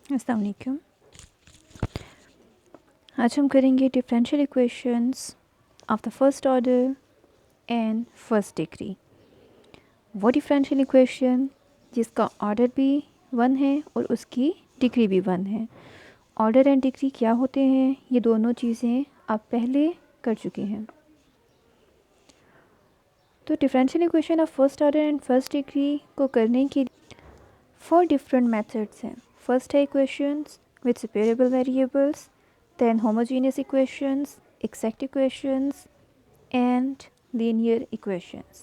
अस्सलाम वालेकुम। आज हम करेंगे differential equations of the first order and first degree. वो डिफरेंशियल इक्वेशन जिसका ऑर्डर भी 1 है और उसकी डिग्री भी 1 है। ऑर्डर एंड डिग्री क्या होते हैं, ये दोनों चीज़ें आप पहले कर चुके हैं। तो differential equation of first order and first degree को करने के 4 डिफरेंट मेथड्स हैं। फर्स्ट है equations with separable variables, then homogeneous equations, exact equations and linear equations।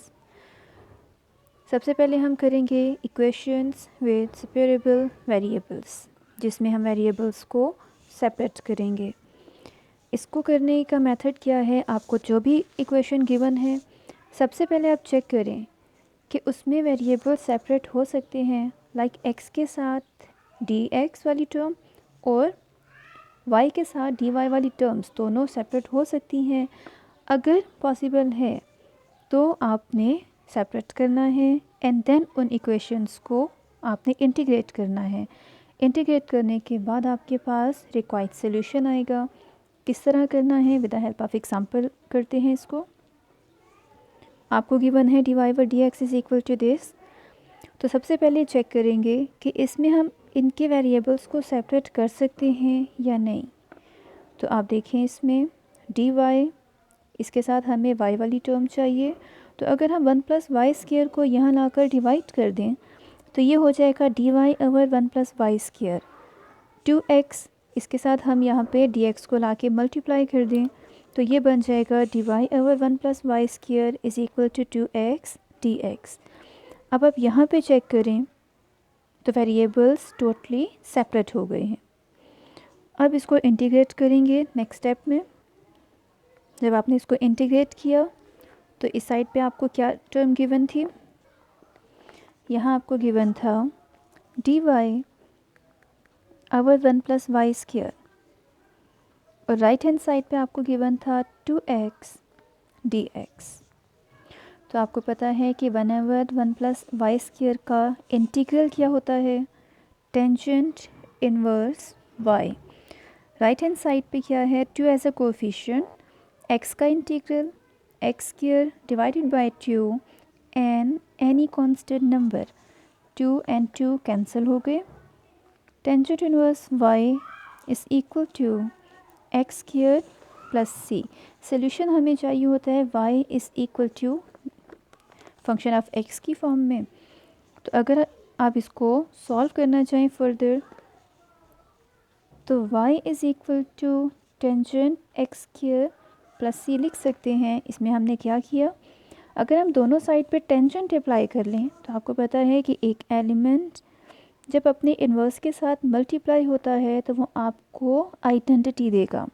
सबसे पहले हम करेंगे equations with separable variables, जिसमें हम वेरिएबल्स को सेपरेट करेंगे। इसको करने का मेथड क्या है, आपको जो भी इक्वेशन गिवन है सबसे पहले आप चेक करें कि उसमें वेरिएबल सेपरेट हो सकते हैं, लाइक x के साथ dx वाली टर्म और y के साथ dy वाली टर्म्स दोनों सेपरेट हो सकती हैं। अगर पॉसिबल है तो आपने सेपरेट करना है एंड देन उन इक्वेशंस को आपने इंटीग्रेट करना है। इंटीग्रेट करने के बाद आपके पास रिक्वायर्ड सॉल्यूशन आएगा। किस तरह करना है, with the help of example करते हैं इसको। आपको गिवन है dy over dx is equal to this. तो सबसे पहले चेक करेंगे कि इसमें हम इनके वेरिएबल्स को सेपरेट कर सकते हैं या नहीं। तो आप देखें इसमें dy, इसके साथ हमें y वाली टर्म चाहिए। तो अगर हम 1 प्लस वाई स्क्वायर को यहाँ लाकर डिवाइड कर दें तो ये हो जाएगा dy over 1 plus Y square. 2x, इसके साथ हम यहाँ पे dx को लाके मल्टीप्लाई कर दें तो ये बन जाएगा dy over 1 plus Y square is equal to 2x dx। अब आप यहाँ पे चेक करें तो वेरिएबल्स टोटली सेपरेट हो गए हैं। अब इसको इंटीग्रेट करेंगे नेक्स्ट स्टेप में। जब आपने इसको इंटीग्रेट किया तो इस साइड पे आपको क्या टर्म गिवन थी, यहाँ आपको गिवन था dy over 1 plus Y square और राइट हैंड साइड पे आपको गिवन था 2x dx। तो आपको पता है कि 1 ओवर 1 प्लस वाई स्क्वायर का इंटीग्रल क्या होता है, tangent inverse y। Right hand side पे क्या है, 2 एज अ कोफिशिएंट, x का integral x square divided by 2 and any constant number. 2 and 2 cancel हो गए। Tangent inverse y is equal to x square plus c। Solution हमें चाहिए होता है y is equal to function of x की form में। तो अगर आप इसको सॉल्व करना चाहें फर्दर तो y is equal to tangent x square plus c लिख सकते हैं। इसमें हमने क्या किया, अगर हम दोनों साइड पे टेंजेंट अप्लाई कर लें तो आपको पता है कि एक एलिमेंट जब अपने इन्वर्स के साथ मल्टीप्लाई होता है तो वो आपको आइडेंटिटी देगा।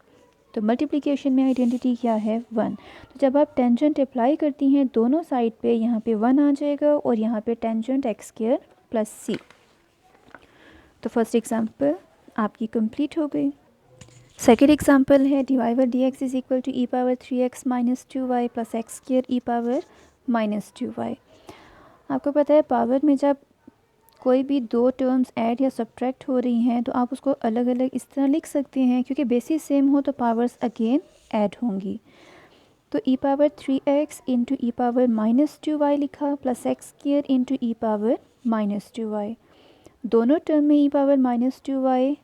तो मल्टीप्लिकेशन में आइडेंटिटी क्या है, 1। तो जब आप टेंजेंट अप्लाई करती हैं दोनों साइड पे, यहाँ पे 1 आ जाएगा और यहाँ पे tangent x square plus c। तो फर्स्ट एग्जांपल आपकी कंप्लीट हो गई। सेकेंड एग्जांपल है dy over dx is equal to E power 3x minus 2y plus x square E power minus 2y। आपको पता है पावर में जब कोई भी दो टर्म्स ऐड या सब्ट्रैक्ट हो रही हैं तो आप उसको अलग अलग इस तरह लिख सकते हैं, क्योंकि बेसिस सेम हो तो पावर्स अगेन ऐड होंगी। तो ई पावर 3x इंटू ई पावर माइनस 2y लिखा प्लस एक्स स्क्वायर इंटू ई पावर माइनस 2y। दोनों टर्म में ई पावर माइनस 2y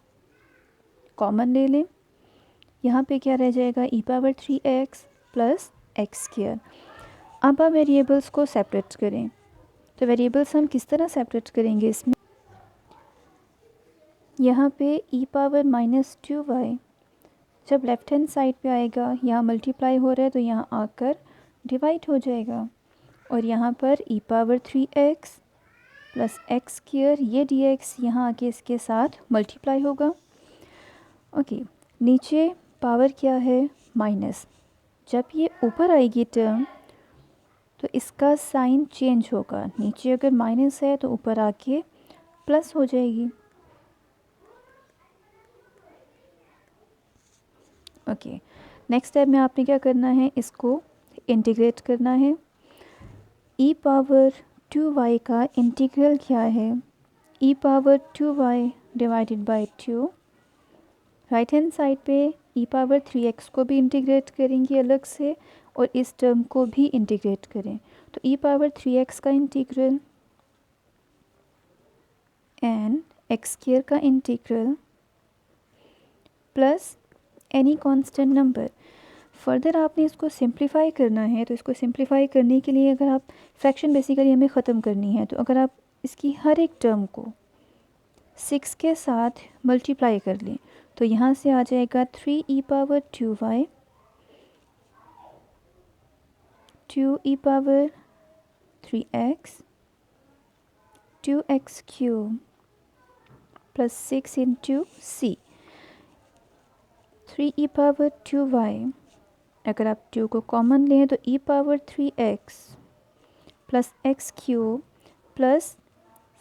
कॉमन ले लें, यहाँ पे क्या रह जाएगा e power 3x plus x square. अब आप वेरिएबल्स को सेपरेट करें। तो वेरिएबल्स हम किस तरह सेपरेट करेंगे, इसमें यहाँ पे ई पावर माइनस 2y जब लेफ़्ट हैंड साइड पे आएगा, यहाँ मल्टीप्लाई हो रहा है तो यहाँ आकर डिवाइड हो जाएगा और यहाँ पर e power 3x plus x square ये dx यहाँ आके इसके साथ मल्टीप्लाई होगा। ओके, नीचे पावर क्या है, माइनस। जब ये ऊपर आएगी टर्म तो इसका साइन चेंज होगा, नीचे अगर माइनस है तो ऊपर आके प्लस हो जाएगी। ओके, नेक्स्ट स्टेप में आपने क्या करना है, इसको इंटीग्रेट करना है। ई पावर 2y का इंटीग्रल क्या है, e power 2y divided by 2। Right hand side पे e पावर 3x को भी इंटीग्रेट करेंगे अलग से और इस टर्म को भी इंटीग्रेट करें। तो e पावर 3x का इंटीग्रल एंड एक्स स्क्वायर का integral plus any constant number. Further आपने इसको सिंप्लीफाई करना है, तो इसको सिंप्लीफाई करने के लिए अगर आप फ्रैक्शन बेसिकली हमें ख़त्म करनी है, तो अगर आप इसकी हर एक टर्म को 6 के साथ मल्टीप्लाई कर लें तो यहाँ से आ जाएगा 3e power 2y 2e power 3x 2x cube plus 6 into c 3e power 2y। अगर आप 2 को कॉमन लें तो e power 3x plus x cube plus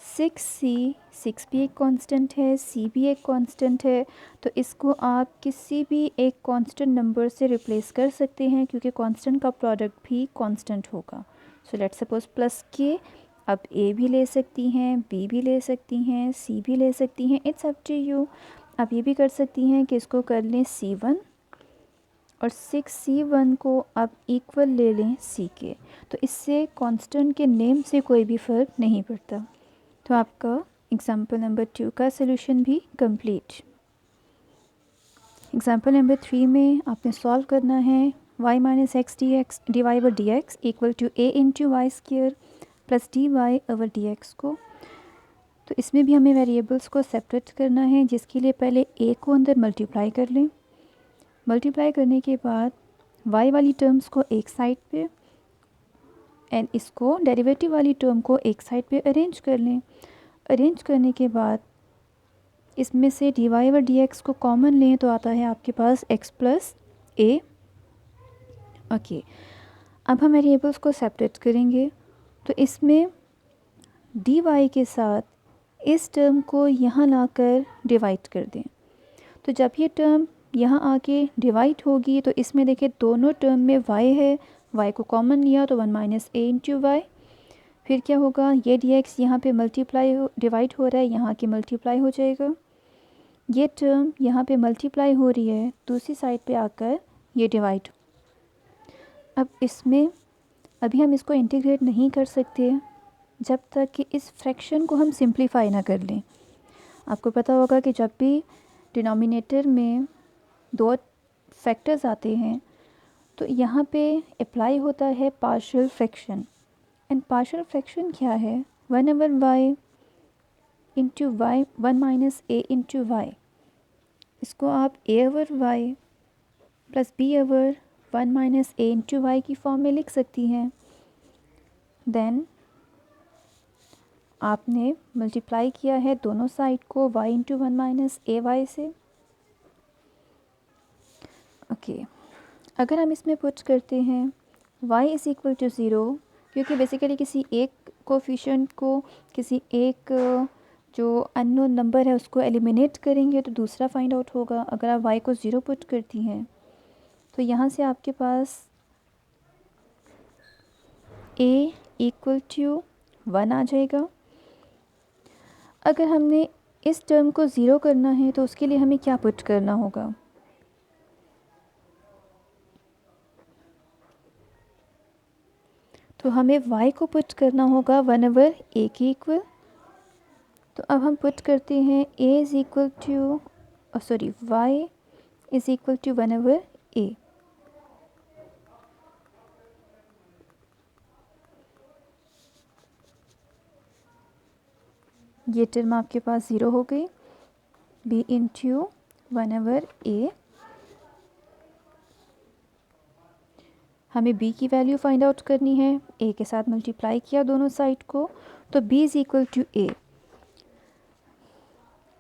6c, 6 भी एक कांस्टेंट है, c भी एक कांस्टेंट है, तो इसको आप किसी भी एक कांस्टेंट नंबर से रिप्लेस कर सकते हैं क्योंकि कांस्टेंट का प्रोडक्ट भी कांस्टेंट होगा। सो लेट्स सपोज प्लस के आप a भी ले सकती हैं, b भी ले सकती हैं, c भी ले सकती हैं, इट्स अप टू यू। आप ये भी कर सकती हैं कि इसको कर लें c1 और 6c1 को आप इक्वल ले लें c के, तो इससे कांस्टेंट के नेम से कोई भी फ़र्क नहीं पड़ता। तो आपका एग्ज़ाम्पल नंबर 2 का सलूशन भी कंप्लीट। एग्ज़ाम्पल नंबर 3 में आपने सॉल्व करना है y minus X D X D Y over D X equal to a into Y square plus D Y over D X को। तो इसमें भी हमें वेरिएबल्स को सेपरेट करना है, जिसके लिए पहले a को अंदर मल्टीप्लाई कर लें। मल्टीप्लाई करने के बाद y वाली टर्म्स को एक साइड पे एंड इसको डेरिवेटिव वाली टर्म को एक साइड पे अरेंज कर लें। अरेंज करने के बाद इसमें से D Y over D X को कॉमन लें तो आता है आपके पास x प्लस ए। ओके, अब हम वेरिएबल्स को सेपरेट करेंगे, तो इसमें डी वाई के साथ इस टर्म को यहाँ लाकर डिवाइड कर दें। तो जब ये टर्म यहाँ आके डिवाइड होगी तो इसमें देखिए दोनों टर्म में y है, y को कॉमन लिया तो 1 माइनस ए इंटू वाई। फिर क्या होगा, ये dx यहाँ पे मल्टीप्लाई डिवाइड हो रहा है, यहाँ के मल्टीप्लाई हो जाएगा। ये टर्म यहाँ पे मल्टीप्लाई हो रही है, दूसरी साइड पे आकर ये डिवाइड। अब इसमें अभी हम इसको इंटीग्रेट नहीं कर सकते जब तक कि इस फ्रैक्शन को हम सिंप्लीफाई ना कर लें। आपको पता होगा कि जब भी डिनोमिनेटर में दो फैक्टर्स आते हैं तो यहाँ पे अप्लाई होता है partial fraction. And partial fraction क्या है, 1 over y into y 1 minus ए इंटू वाई। इसको आप a over y plus b over 1 minus A into y की फॉर्म में लिख सकती हैं। देन आपने मल्टीप्लाई किया है दोनों साइड को y into 1 minus A Y से। ओके, अगर हम इसमें पुट करते हैं y इज़ इक्वल टू 0, क्योंकि बेसिकली किसी एक कोफिशिएंट को, किसी एक जो अननोन नंबर है उसको एलिमिनेट करेंगे तो दूसरा फाइंड आउट होगा। अगर आप y को 0 पुट करती हैं तो यहाँ से आपके पास a इक्वल टू 1 आ जाएगा। अगर हमने इस टर्म को 0 करना है तो उसके लिए हमें क्या पुट करना होगा, तो हमें y को पुट करना होगा 1 ओवर a के इक्वल। तो अब हम पुट करते हैं a is equal to y is equal to 1 over a। ये टर्म आपके पास 0 हो गई, b इंटू 1 ओवर a। हमें b की वैल्यू फाइंड आउट करनी है, a के साथ मल्टीप्लाई किया दोनों साइड को, तो b is equal to a।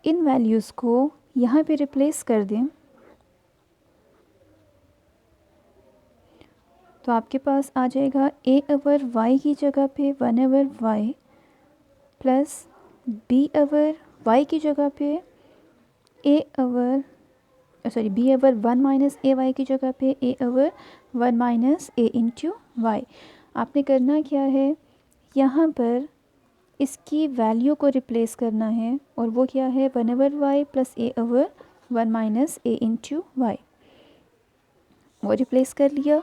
इन वैल्यूज़ को यहाँ पे रिप्लेस कर दें तो आपके पास आ जाएगा a ओवर y की जगह पे 1 over y plus b over y की जगह पे b over 1 minus A Y की जगह पे a over 1 minus A into Y. आपने करना क्या है, यहाँ पर इसकी वैल्यू को रिप्लेस करना है, और वो क्या है, 1/y plus a over 1 minus a into Y, वो रिप्लेस कर लिया।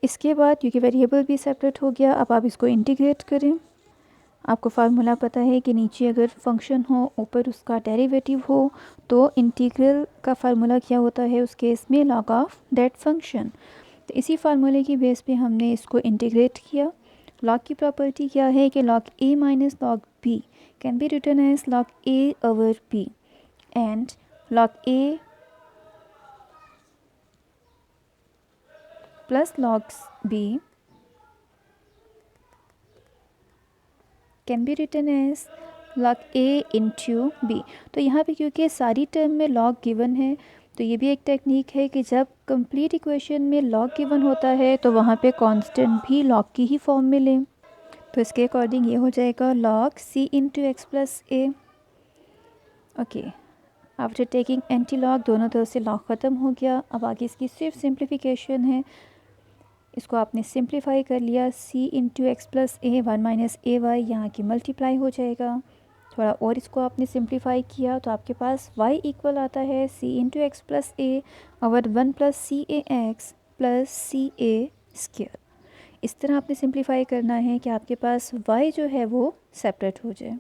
इसके बाद क्योंकि वेरिएबल भी सेपरेट हो गया, अब आप इसको इंटीग्रेट करें। आपको फार्मूला पता है कि नीचे अगर फंक्शन हो, ऊपर उसका डेरिवेटिव हो, तो इंटीग्रल का फार्मूला क्या होता है उस केस में, लॉग ऑफ दैट फंक्शन। तो इसी फार्मूले की बेस पे हमने इसको इंटीग्रेट किया। लॉग की प्रॉपर्टी क्या है कि log a minus log b can be written as log a over b, and log a plus log b can be written as log a into b। तो यहाँ पे क्योंकि सारी टर्म में लॉग गिवन है, तो ये भी एक टेक्निक है कि जब कंप्लीट इक्वेशन में लॉग गिवन होता है तो वहाँ पे कांस्टेंट भी लॉग की ही फॉर्म में लें। तो इसके अकॉर्डिंग ये हो जाएगा log c into x plus ए। Okay, after taking anti log दोनों तरफ से लॉग ख़त्म हो गया। अब आगे इसकी सिर्फ सिंप्लीफिकेशन है, इसको आपने सिंप्लीफाई कर लिया, c into x plus A 1 minus A Y यहाँ की मल्टीप्लाई हो जाएगा। थोड़ा और इसको आपने सिंप्लीफाई किया तो आपके पास y इक्वल आता है c इंटू एक्स प्लस ए ओवर 1 प्लस सी ए एक्स प्लस सी ए स्क्वायर। इस तरह आपने सिंप्लीफाई करना है कि आपके पास y जो है वो सेपरेट हो जाए।